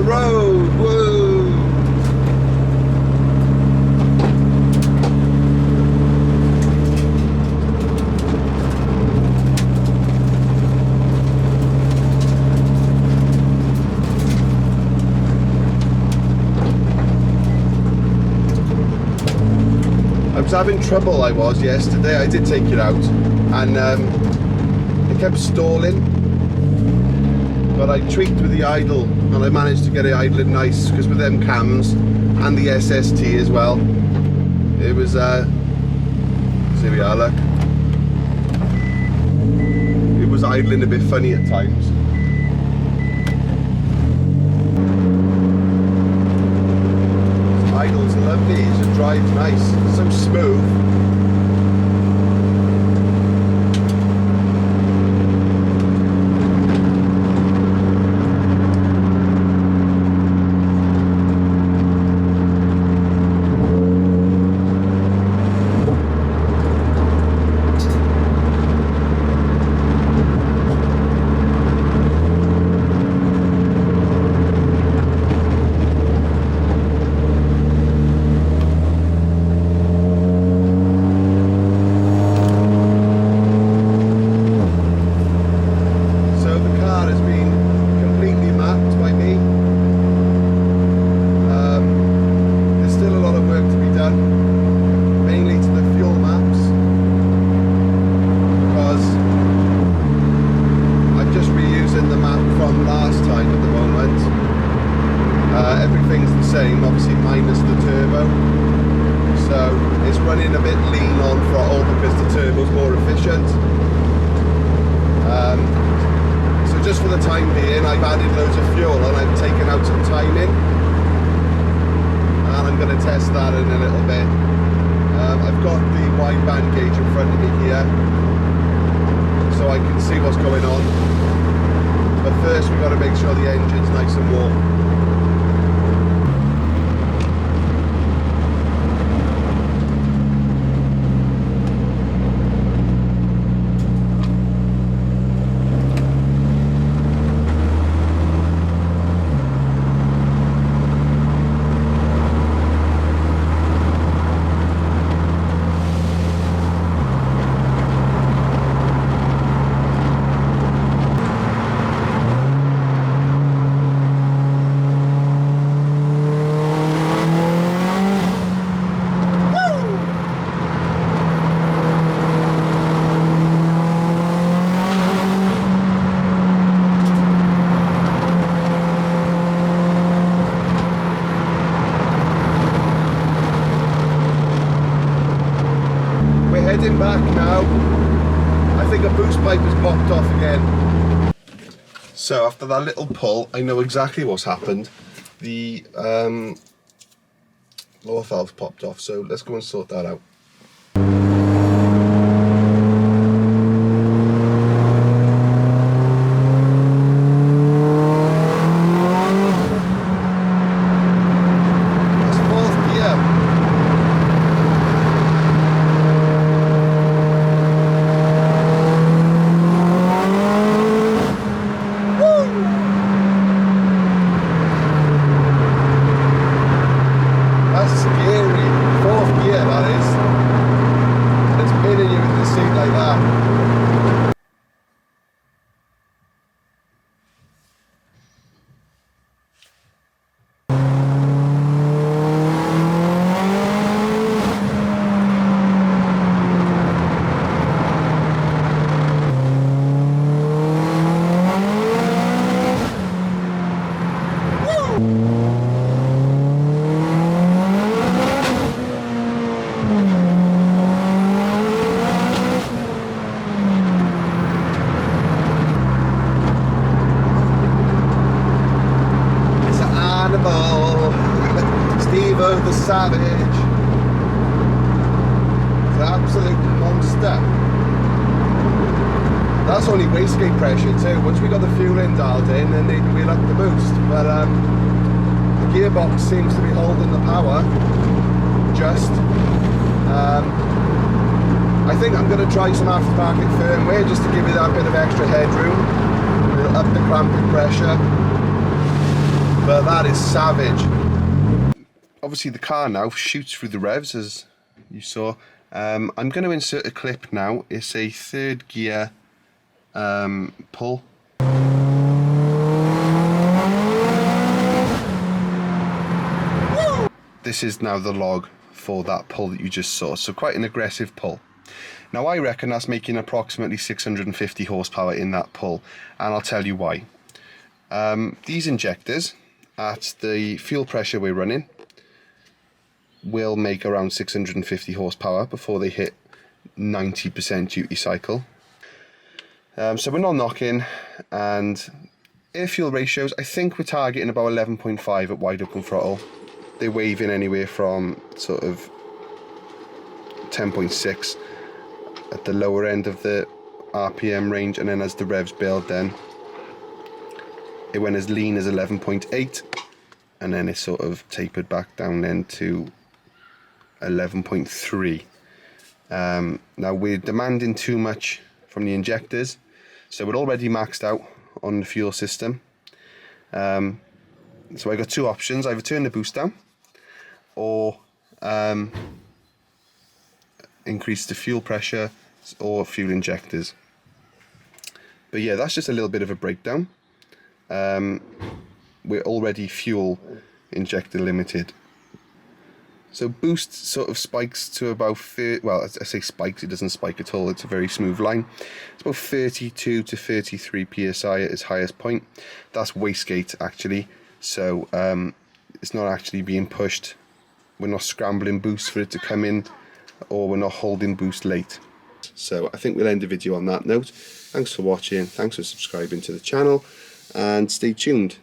the road. Whoa! I was having trouble, yesterday. I did take it out and it kept stalling, but I tweaked with the idle and I managed to get it idling nice, because with them cams and the SST as well, it was here we are, look, it was idling a bit funny at times. Idle's lovely, it just drives nice, it's so smooth. Just for the time being, I've added loads of fuel and I've taken out some timing, and I'm going to test that in a little bit. I've got the wideband gauge in front of me here, so I can see what's going on. But first we've got to make sure the engine's nice and warm. Heading back now. I think a boost pipe has popped off again. So after that little pull, I know exactly what's happened. The lower valve's popped off, so let's go and sort that out. The Savage. It's an absolute monster. That's only wastegate pressure too. Once we got the fuel in dialed in, then we'll up the boost. But the gearbox seems to be holding the power. Just. I think I'm going to try some aftermarket firmware just to give it that bit of extra headroom. It'll up the clamping pressure. but that is savage. Obviously the car now shoots through the revs, as you saw. I'm going to insert a clip now. It's a third gear pull. This is now the log for that pull that you just saw, so quite an aggressive pull. Now I reckon that's making approximately 650 horsepower in that pull, and I'll tell you why. These injectors, at the fuel pressure we're running, will make around 650 horsepower before they hit 90% duty cycle. So we're not knocking, and air fuel ratios, I think we're targeting about 11.5 at wide open throttle. They're waving anywhere from sort of 10.6 at the lower end of the RPM range, and then as the revs build, then it went as lean as 11.8, and then it sort of tapered back down then to 11.3. Now we're demanding too much from the injectors, so we're already maxed out on the fuel system. So I got two options: either turn the boost down or increase the fuel pressure or fuel injectors. But yeah, that's just a little bit of a breakdown. We're already fuel injector limited. So boost sort of spikes to about 30, well, I say spikes, it doesn't spike at all, it's a very smooth line. It's about 32 to 33 psi at its highest point. That's wastegate actually, so it's not actually being pushed. We're not scrambling boost for it to come in, or we're not holding boost late. So I think we'll end the video on that note. Thanks for watching, thanks for subscribing to the channel, and stay tuned.